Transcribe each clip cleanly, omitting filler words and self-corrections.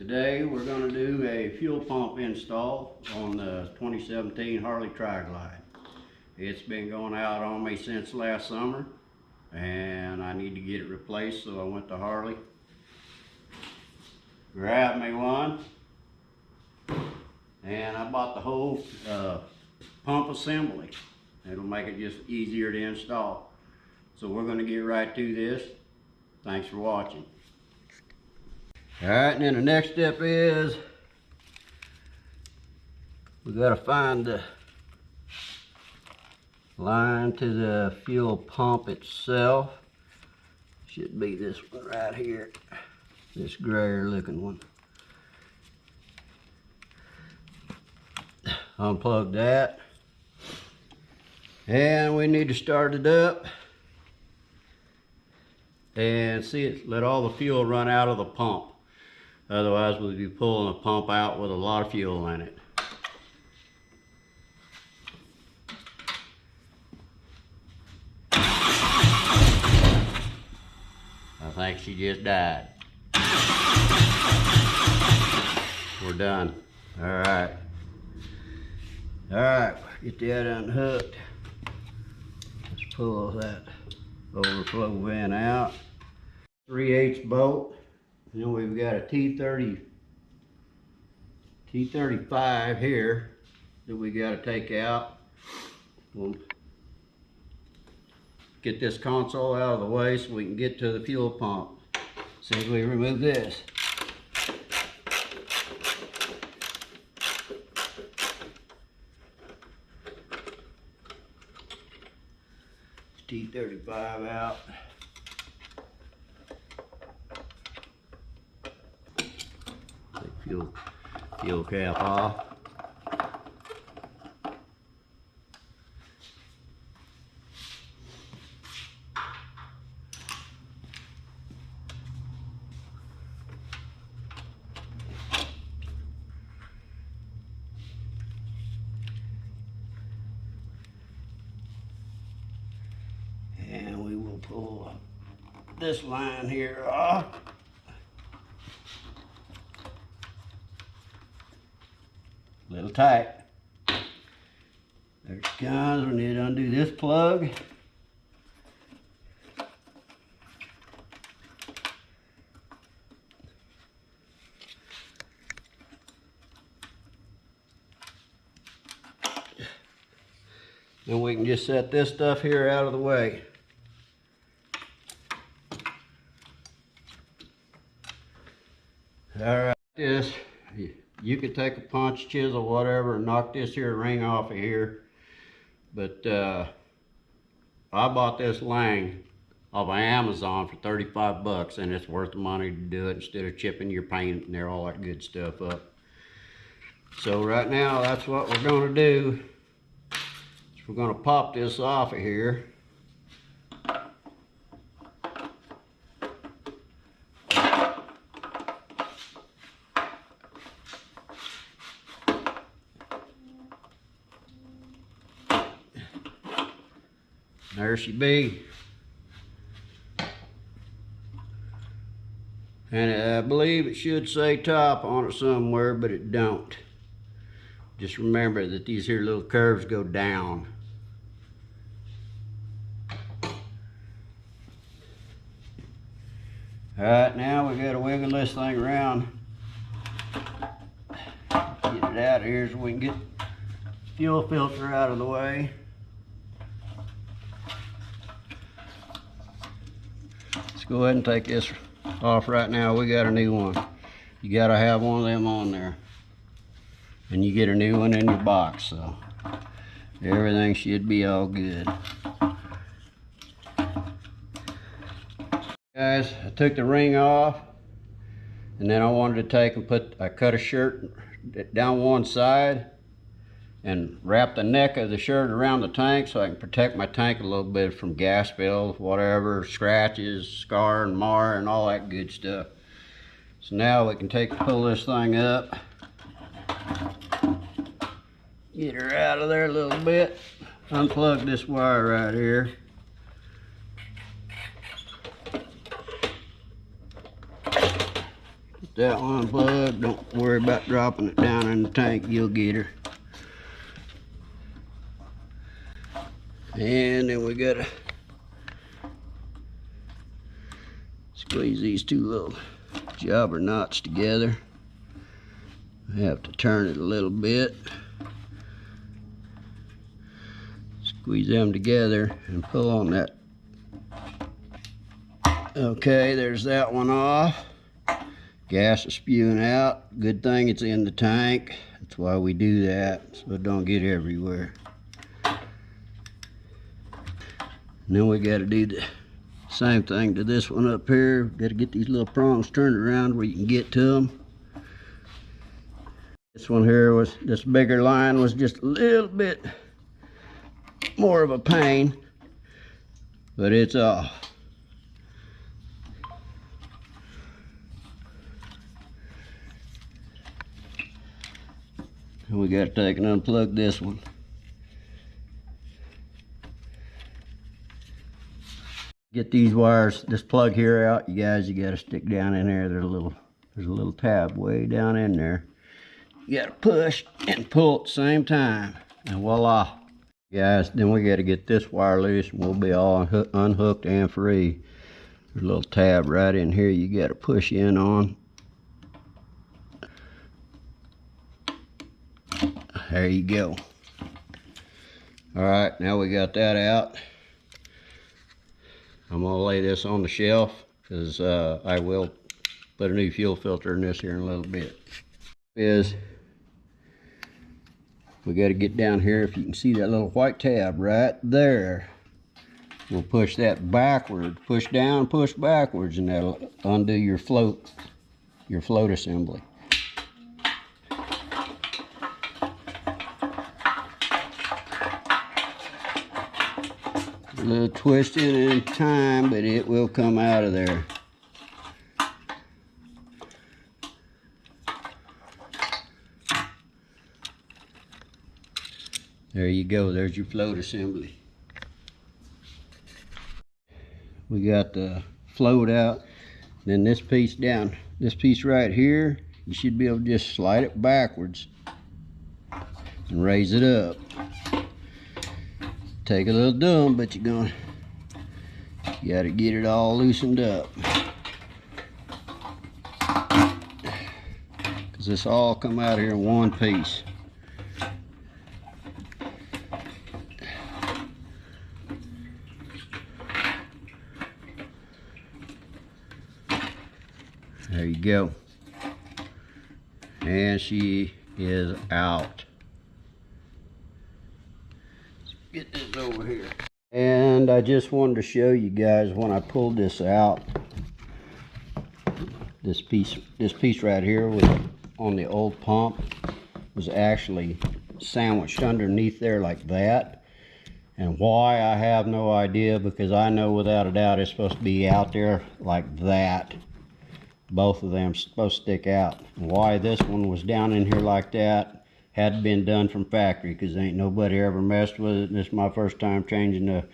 Today we're going to do a fuel pump install on the 2017 Harley triglide. It's been going out on me since last summer and I need to get it replaced, so I went to Harley, grabbed me one, and I bought the whole pump assembly. It'll make it just easier to install. So we're going to get right to this. Thanks for watching. Alright, and then the next step is we got to find the line to the fuel pump itself. Should be this one right here, this grayer looking one. Unplug that, and we need to start it up and see it, let all the fuel run out of the pump. Otherwise we'll be pulling the pump out with a lot of fuel in it. I think she just died. We're done. Alright. Alright, get that unhooked. Let's pull that overflow vent out. 3/8 bolt. And then we've got a T35 here that we got to take out. We'll get this console out of the way so we can get to the fuel pump. See if we remove this. T35 out. Take fuel cap off. And we will pull this line here off. A little tight. There it comes. We need to undo this plug. Then we can just set this stuff here out of the way. Alright, this, you could take a punch, chisel, whatever, and knock this here ring off of here. But I bought this Lang off of Amazon for 35 bucks, and it's worth the money to do it instead of chipping your paint and all that good stuff up. So right now, that's what we're going to do. We're going to pop this off of here. There she be. And I believe it should say top on it somewhere, but it don't. Just remember that these here little curves go down. Alright, now we got to wiggle this thing around. Get it out of here so we can get the fuel filter out of the way. Let's go ahead and take this off right now. We got a new one. You got to have one of them on there. And you get a new one in your box, so everything should be all good. Guys, I took the ring off, and then I wanted to take and I cut a shirt down one side and wrap the neck of the shirt around the tank so I can protect my tank a little bit from gas spills, whatever, scratches, scar and mar and all that good stuff. So now we can pull this thing up, get her out of there a little bit, unplug this wire right here. that one unplugged. Don't worry about dropping it down in the tank. You'll get her. And then we gotta squeeze these two little jobber knots together. I have to turn it a little bit. Squeeze them together and pull on that. Okay, there's that one off. Gas is spewing out. Good thing it's in the tank. That's why we do that, so it don't get everywhere. And then we got to do the same thing to this one up here. Got to get these little prongs turned around where you can get to them. This one here was, this bigger line was just a little bit more of a pain, but it's off. And we got to take and unplug this one. Get these wires, this plug here out, you guys, you got to stick down in there. There's a little tab way down in there. You got to push and pull at the same time, and voila. Guys, then we got to get this wire loose, and we'll be all unhooked and free. There's a little tab right in here you got to push in on. There you go. All right, now we got that out. I'm gonna lay this on the shelf because I will put a new fuel filter in this here in a little bit. We got to get down here. If you can see that little white tab right there, we'll push that backward, push down, push backwards, and that'll undo your float assembly. A little twisting in time, but it will come out of there. There you go, there's your float assembly. We got the float out, then this piece down, this piece right here, you should be able to just slide it backwards and raise it up. Take a little doing, but you got to get it all loosened up. Because this all come out here in one piece. There you go. And she is out. Let's get this over here. And I just wanted to show you guys when I pulled this out. This piece right here was on the old pump, was actually sandwiched underneath there like that. And why, I have no idea, because I know without a doubt it's supposed to be out there like that. Both of them supposed to stick out. And why this one was down in here like that had been done from factory, because ain't nobody ever messed with it. And this is my first time changing the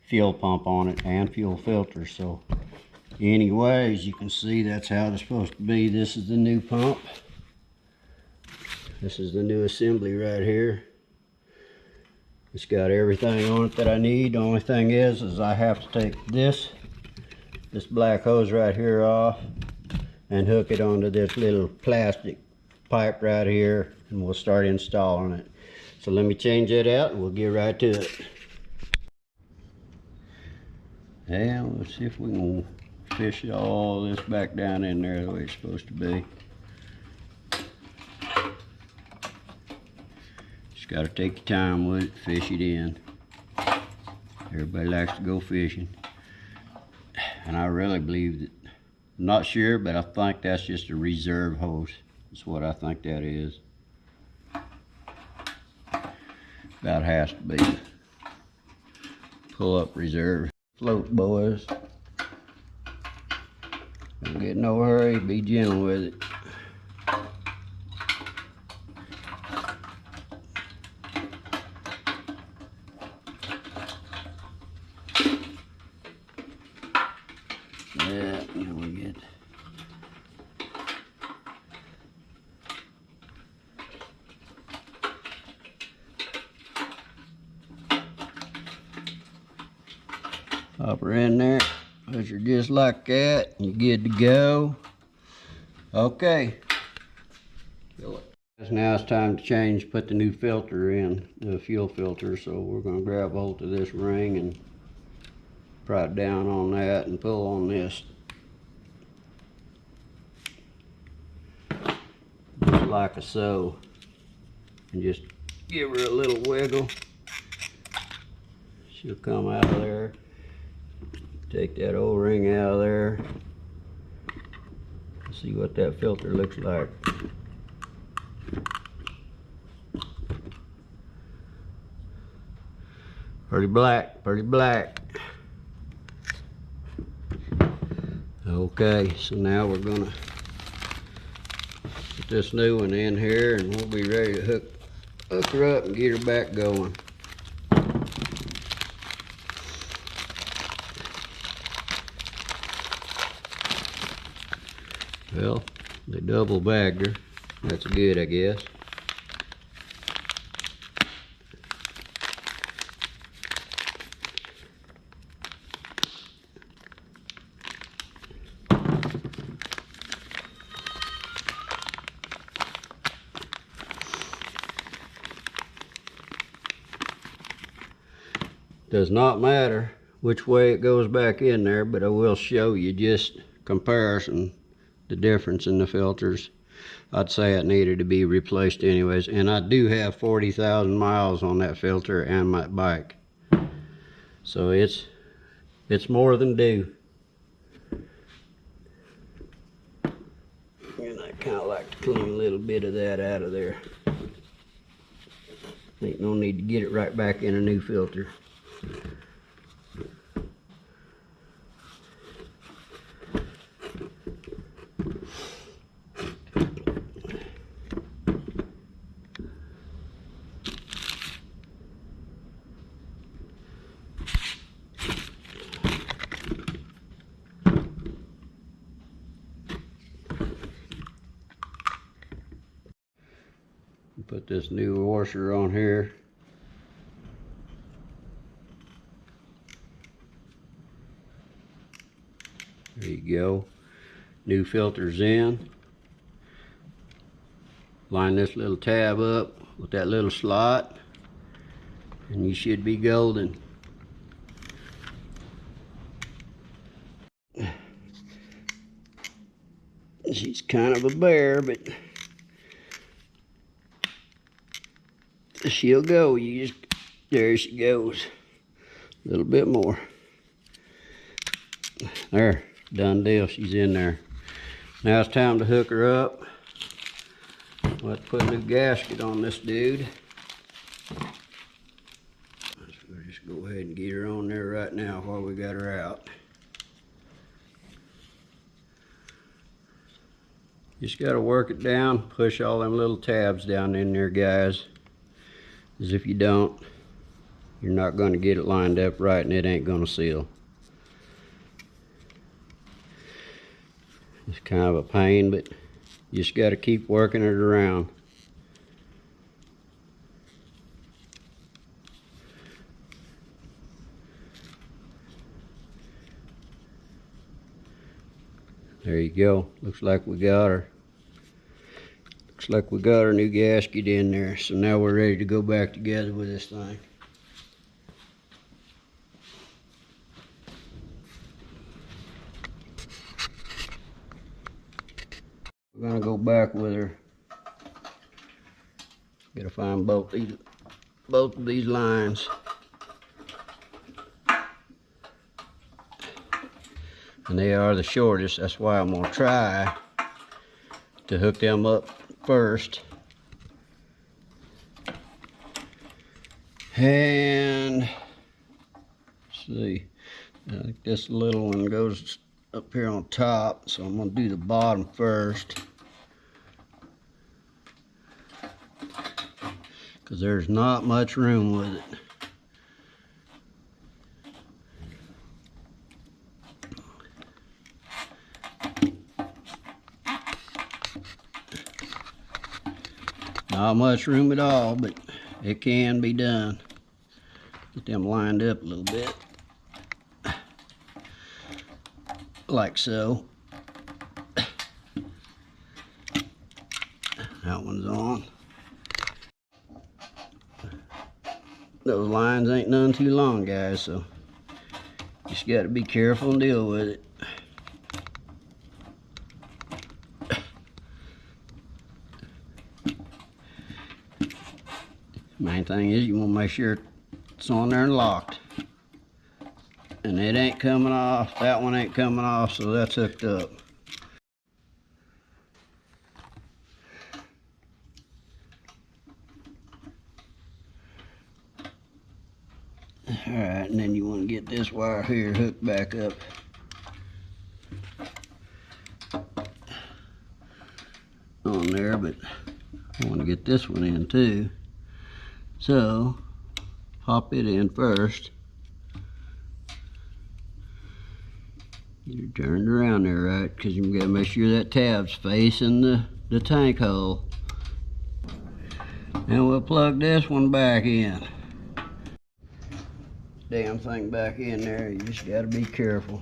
fuel pump on it and fuel filter. So anyways, you can see that's how it's supposed to be. This is the new pump. This is the new assembly right here. It's got everything on it that I need. The only thing is I have to take this black hose right here off and hook it onto this little plastic pipe right here, and we'll start installing it. So let me change that out and we'll get right to it. Yeah, let's see if we can fish all this back down in there the way it's supposed to be. Just got to take your time with it, fish it in. Everybody likes to go fishing, and I really believe that, I'm not sure, but I think that's just a reserve hose. That's what I think that is. About has to be. Pull up reserve. Float, boys. Don't get no hurry, be gentle with it. Yeah, now we get Pop her in there, put her just like that, and you're good to go. Okay. Now it's time to change, put the new filter in, the fuel filter. So we're going to grab hold of this ring and pry it down on that and pull on this. Just like so. And just give her a little wiggle. She'll come out of there. Take that O-ring out of there. See what that filter looks like. Pretty black, pretty black. Okay, so now we're gonna put this new one in here and we'll be ready to hook her up and get her back going. Well, they double bagged her. That's good, I guess. Does not matter which way it goes back in there, but I will show you just comparison, the difference in the filters. I'd say it needed to be replaced anyways, and I do have 40,000 miles on that filter and my bike, so it's more than due. And I kind of like to clean a little bit of that out of there. Ain't no need to get it right back in a new filter. Put this new washer on here. There you go. New filters in. Line this little tab up with that little slot, and you should be golden. She's kind of a bear, but she'll go. You just, there she goes. A little bit more. There, done deal. She's in there. Now it's time to hook her up. Let's put a new gasket on this dude. Let's just go ahead and get her on there right now while we got her out. Just got to work it down, push all them little tabs down in there, guys. As if you don't, you're not going to get it lined up right and it ain't going to seal. It's kind of a pain, but you just got to keep working it around. There you go. Looks like we got her. Looks like we got our new gasket in there. So now we're ready to go back together with this thing. We're gonna go back with her. Gotta find both of these lines. And they are the shortest. That's why I'm gonna try to hook them up first. And let's see, I think this little one goes up here on top, so I'm gonna do the bottom first, because there's not much room with it. Not much room at all, but it can be done. Get them lined up a little bit. like so. That one's on. Those lines ain't none too long, guys, so just got to be careful and deal with it. Main thing is you want to make sure it's on there and locked. And it ain't coming off. That one ain't coming off, so that's hooked up. Alright, and then you want to get this wire here hooked back up. On there, but I want to get this one in too. So, pop it in first. Get it turned around there, right? Because you got to make sure that tab's facing the tank hole. And we'll plug this one back in. Damn thing back in there, you just got to be careful.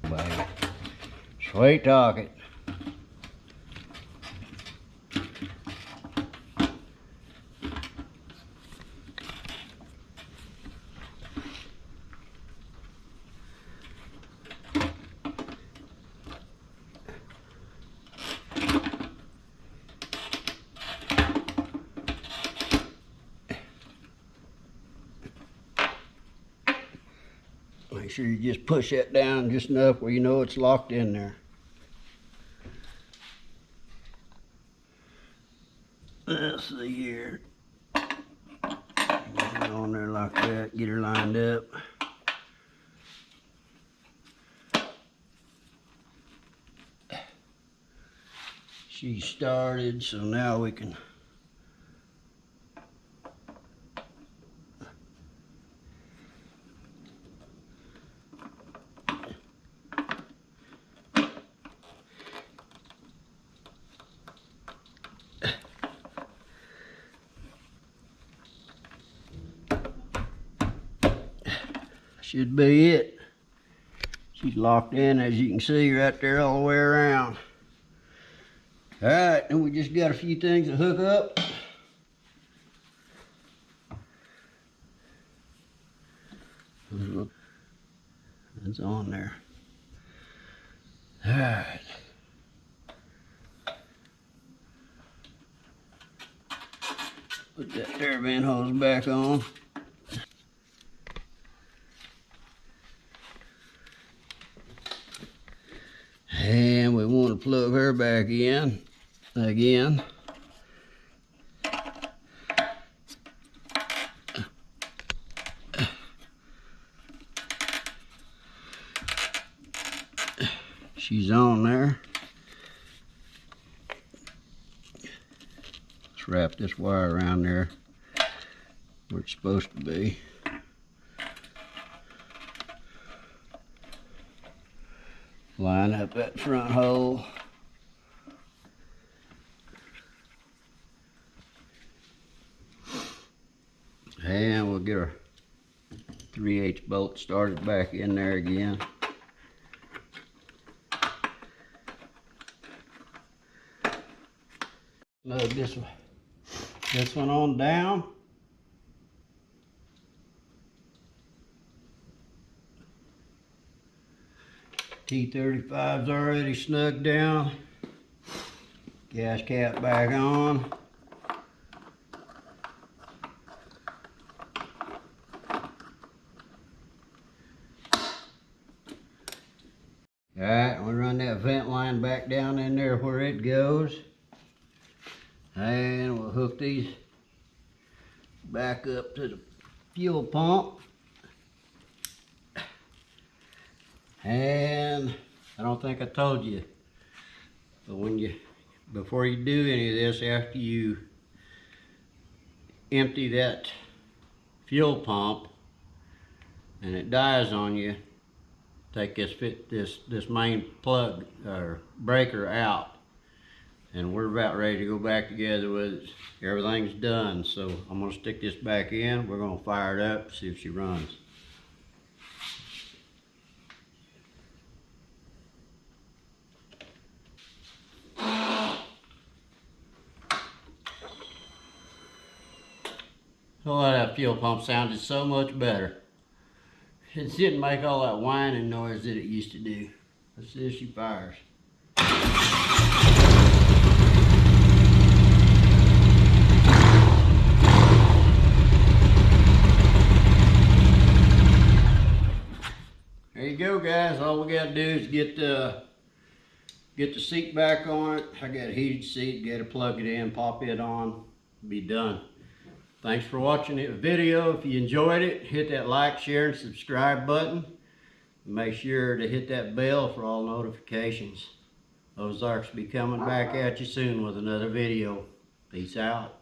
Baby. Sweet talking. Make sure you just push that down just enough where you know it's locked in there. Let's see here. Get it on there like that, get her lined up. She started, so now we can should be it. She's locked in, as you can see, right there all the way around. All right, and we just got a few things to hook up. It's on there. All right. Put that turbine hose back on. And we want to plug her back in again. She's on there. Let's wrap this wire around there where it's supposed to be. Line up that front hole. And we'll get our 3/8 bolt started back in there again. Load this one on down. T35's already snugged down. Gas cap back on. Alright, we'll run that vent line back down in there where it goes. And we'll hook these back up to the fuel pump. And I don't think I told you, but before you do any of this, after you empty that fuel pump and it dies on you, take this main plug or breaker out, and we're about ready to go back together with it. Everything's done, so I'm gonna stick this back in. We're gonna fire it up, see if she runs. Oh, that fuel pump sounded so much better. It didn't make all that whining noise that it used to do. Let's see if she fires. There you go, guys. All we gotta do is get the seat back on it. I got a heated seat, gotta plug it in, pop it on, be done. Thanks for watching the video. If you enjoyed it, hit that like, share, and subscribe button. Make sure to hit that bell for all notifications. Ozarks will be coming back at you soon with another video. Peace out.